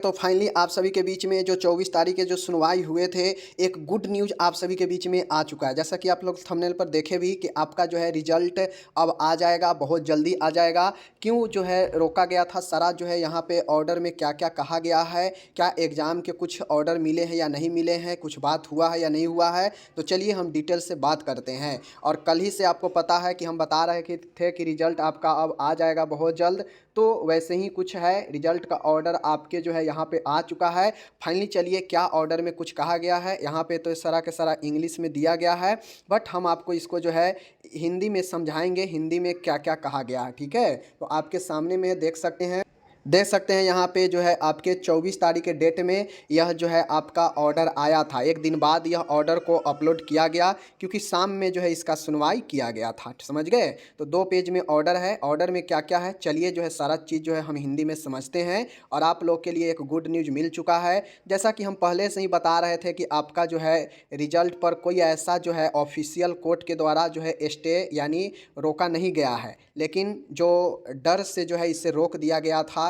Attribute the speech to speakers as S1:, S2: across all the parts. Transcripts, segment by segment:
S1: तो फाइनली आप सभी के बीच में जो 24 तारीख के जो सुनवाई हुए थे, एक गुड न्यूज़ आप सभी के बीच में आ चुका है। जैसा कि आप लोग थंबनेल पर देखे भी कि आपका जो है रिजल्ट अब आ जाएगा, बहुत जल्दी आ जाएगा। क्यों जो है रोका गया था, सारा जो है यहाँ पे ऑर्डर में क्या क्या कहा गया है, क्या एग्ज़ाम के कुछ ऑर्डर मिले हैं या नहीं मिले हैं, कुछ बात हुआ है या नहीं हुआ है, तो चलिए हम डिटेल से बात करते हैं। और कल ही से आपको पता है कि हम बता रहे थे कि रिजल्ट आपका अब आ जाएगा बहुत जल्द, तो वैसे ही कुछ है। रिजल्ट का ऑर्डर आपके जो है यहाँ पे आ चुका है। फाइनली चलिए क्या ऑर्डर में कुछ कहा गया है, यहाँ पे तो सारा के सारा इंग्लिश में दिया गया है, बट हम आपको इसको जो है हिंदी में समझाएंगे, हिंदी में क्या क्या कहा गया है। ठीक है, तो आपके सामने में देख सकते हैं यहाँ पे जो है आपके 24 तारीख के डेट में यह जो है आपका ऑर्डर आया था। एक दिन बाद यह ऑर्डर को अपलोड किया गया, क्योंकि शाम में जो है इसका सुनवाई किया गया था। समझ गए? तो 2 पेज में ऑर्डर है। ऑर्डर में क्या क्या है, चलिए जो है सारा चीज़ जो है हम हिंदी में समझते हैं। और आप लोग के लिए एक गुड न्यूज़ मिल चुका है। जैसा कि हम पहले से ही बता रहे थे कि आपका जो है रिजल्ट पर कोई ऐसा जो है ऑफिशियल कोर्ट के द्वारा जो है स्टे यानी रोका नहीं गया है, लेकिन जो डर से जो है इसे रोक दिया गया था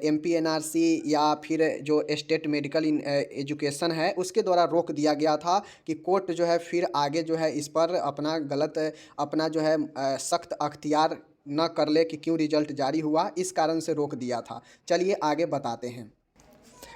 S1: MPNRC या फिर जो स्टेट मेडिकल एजुकेशन है उसके द्वारा रोक दिया गया था कि कोर्ट जो है फिर आगे जो है इस पर अपना जो है सख्त अख्तियार न कर ले कि क्यों रिजल्ट जारी हुआ, इस कारण से रोक दिया था। चलिए आगे बताते हैं।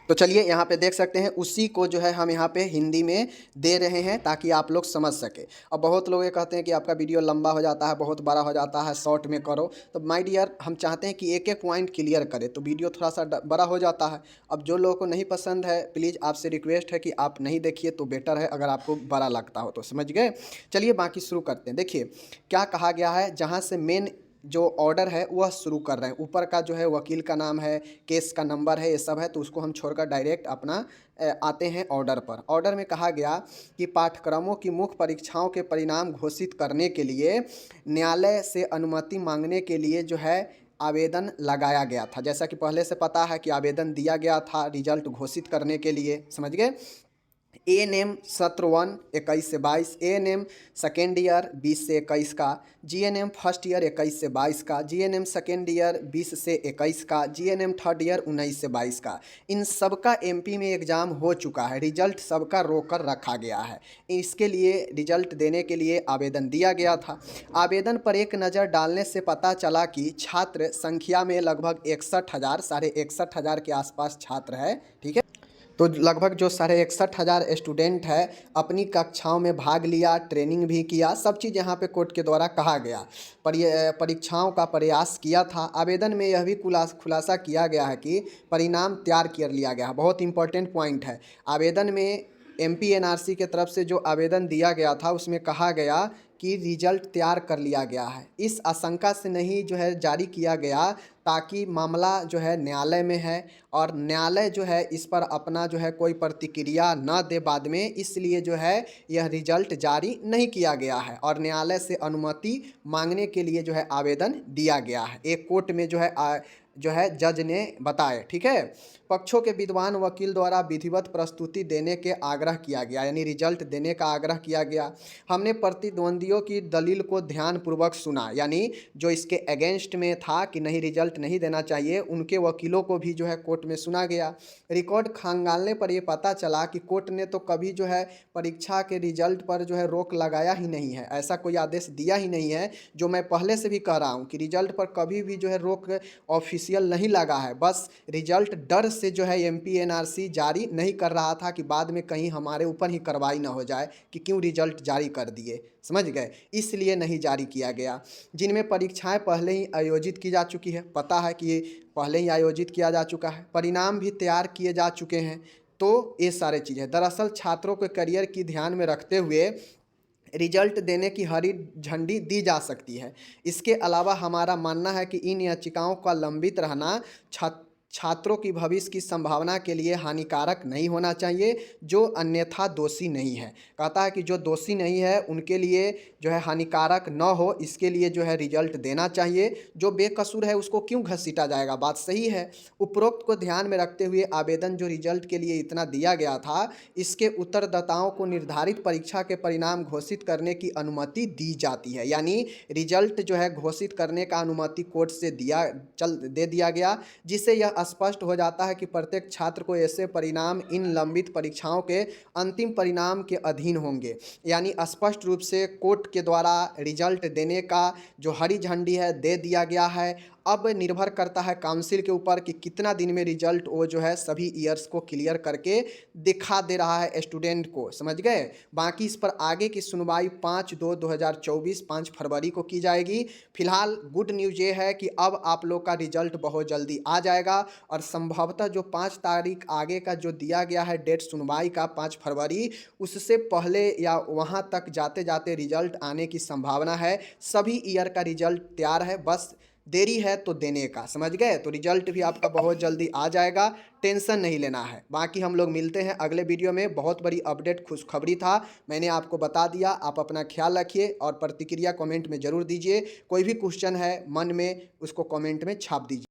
S1: तो चलिए यहाँ पे देख सकते हैं, उसी को जो है हम यहाँ पे हिंदी में दे रहे हैं ताकि आप लोग समझ सके। अब बहुत लोग ये कहते हैं कि आपका वीडियो लंबा हो जाता है, बहुत बड़ा हो जाता है, शॉर्ट में करो। तो माय डियर, हम चाहते हैं कि एक एक पॉइंट क्लियर करें, तो वीडियो थोड़ा सा बड़ा हो जाता है। अब जो लोगों को नहीं पसंद है, प्लीज़ आपसे रिक्वेस्ट है कि आप नहीं देखिए तो बेटर है, अगर आपको बड़ा लगता हो तो। समझ गए? चलिए बाकी शुरू करते हैं। देखिए क्या कहा गया है, जहाँ से मेन जो ऑर्डर है वह शुरू कर रहे हैं। ऊपर का जो है वकील का नाम है, केस का नंबर है, ये सब है, तो उसको हम छोड़कर डायरेक्ट अपना आते हैं ऑर्डर पर। ऑर्डर में कहा गया कि पाठ्यक्रमों की मुख्य परीक्षाओं के परिणाम घोषित करने के लिए न्यायालय से अनुमति मांगने के लिए जो है आवेदन लगाया गया था। जैसा कि पहले से पता है कि आवेदन दिया गया था रिजल्ट घोषित करने के लिए। समझ गए? ANM सत्र 1 21 से 22, ANM सेकेंड ईयर 20 से 21 का, GNM फर्स्ट ईयर 21 से 22 का, GNM सेकेंड ईयर 20 से 21 का, GNM थर्ड ईयर 19 से 22 का। इन सबका MP में एग्ज़ाम हो चुका है, रिजल्ट सबका रोक कर रखा गया है। इसके लिए रिजल्ट देने के लिए आवेदन दिया गया था। आवेदन पर एक नज़र डालने से पता चला कि छात्र संख्या में लगभग 61,000 61,000 के आसपास छात्र है। ठीक है, तो लगभग जो 61,500 स्टूडेंट है अपनी कक्षाओं में भाग लिया, ट्रेनिंग भी किया, सब चीज़ यहाँ पे कोर्ट के द्वारा कहा गया। परीक्षाओं का प्रयास किया था। आवेदन में यह भी खुलासा किया गया है कि परिणाम तैयार कर लिया गया है। बहुत इंपॉर्टेंट पॉइंट है। आवेदन में MPNRC के तरफ से जो आवेदन दिया गया था उसमें कहा गया कि रिजल्ट तैयार कर लिया गया है। इस आशंका से नहीं जो है जारी किया गया, ताकि मामला जो है न्यायालय में है और न्यायालय जो है इस पर अपना जो है कोई प्रतिक्रिया न दे बाद में, इसलिए जो है यह रिजल्ट जारी नहीं किया गया है और न्यायालय से अनुमति मांगने के लिए जो है आवेदन दिया गया है। एक कोर्ट में जो है जज ने बताए। ठीक है, पक्षों के विद्वान वकील द्वारा विधिवत प्रस्तुति देने के आग्रह किया गया, यानी रिजल्ट देने का आग्रह किया गया। हमने प्रतिद्वंदियों की दलील को ध्यानपूर्वक सुना, यानी जो इसके अगेंस्ट में था कि नहीं रिजल्ट नहीं देना चाहिए, उनके वकीलों को भी जो है कोर्ट में सुना गया। रिकॉर्ड खंगालने पर यह पता चला कि कोर्ट ने तो कभी जो है परीक्षा के रिजल्ट पर जो है रोक लगाया ही नहीं है, ऐसा कोई आदेश दिया ही नहीं है। जो मैं पहले से भी कह रहा हूँ कि रिजल्ट पर कभी भी जो है रोक ऑफिशियल नहीं लगा है, बस रिजल्ट डर से जो है MPNRC जारी नहीं कर रहा था कि बाद में कहीं हमारे ऊपर ही कार्रवाई ना हो जाए कि क्यों रिजल्ट जारी कर दिए। समझ गए? इसलिए नहीं जारी किया गया। जिनमें परीक्षाएं पहले ही आयोजित की जा चुकी है, पता है कि ये पहले ही आयोजित किया जा चुका है, परिणाम भी तैयार किए जा चुके हैं, तो ये सारे चीज़ें दरअसल छात्रों के करियर की ध्यान में रखते हुए रिजल्ट देने की हरी झंडी दी जा सकती है। इसके अलावा हमारा मानना है कि इन याचिकाओं का लंबित रहना छात्रों की भविष्य की संभावना के लिए हानिकारक नहीं होना चाहिए, जो अन्यथा दोषी नहीं है। कहता है कि जो दोषी नहीं है उनके लिए जो है हानिकारक न हो, इसके लिए जो है रिजल्ट देना चाहिए। जो बेकसूर है उसको क्यों घसीटा जाएगा? बात सही है। उपरोक्त को ध्यान में रखते हुए आवेदन जो रिजल्ट के लिए इतना दिया गया था, इसके उत्तरदाताओं को निर्धारित परीक्षा के परिणाम घोषित करने की अनुमति दी जाती है, यानी रिजल्ट जो है घोषित करने का अनुमति कोर्ट से दे दिया गया, जिससे यह स्पष्ट हो जाता है कि प्रत्येक छात्र को ऐसे परिणाम इन लंबित परीक्षाओं के अंतिम परिणाम के अधीन होंगे। यानी स्पष्ट रूप से कोर्ट के द्वारा रिजल्ट देने का जो हरी झंडी है दे दिया गया है। अब निर्भर करता है काउंसिल के ऊपर कि कितना दिन में रिजल्ट वो जो है सभी ईयर्स को क्लियर करके दिखा दे रहा है स्टूडेंट को, समझ गए। बाकी इस पर आगे की सुनवाई 5/2/2024 5 फरवरी को की जाएगी। फिलहाल गुड न्यूज़ ये है कि अब आप लोग का रिजल्ट बहुत जल्दी आ जाएगा और संभवतः जो 5 तारीख आगे का जो दिया गया है डेट सुनवाई का 5 फरवरी, उससे पहले या वहाँ तक जाते जाते रिजल्ट आने की संभावना है। सभी ईयर का रिजल्ट तैयार है, बस देरी है तो देने का, समझ गए। तो रिजल्ट भी आपका बहुत जल्दी आ जाएगा, टेंशन नहीं लेना है। बाकी हम लोग मिलते हैं अगले वीडियो में। बहुत बड़ी अपडेट खुशखबरी था, मैंने आपको बता दिया। आप अपना ख्याल रखिए और प्रतिक्रिया कमेंट में ज़रूर दीजिए। कोई भी क्वेश्चन है मन में उसको कमेंट में छाप दीजिए।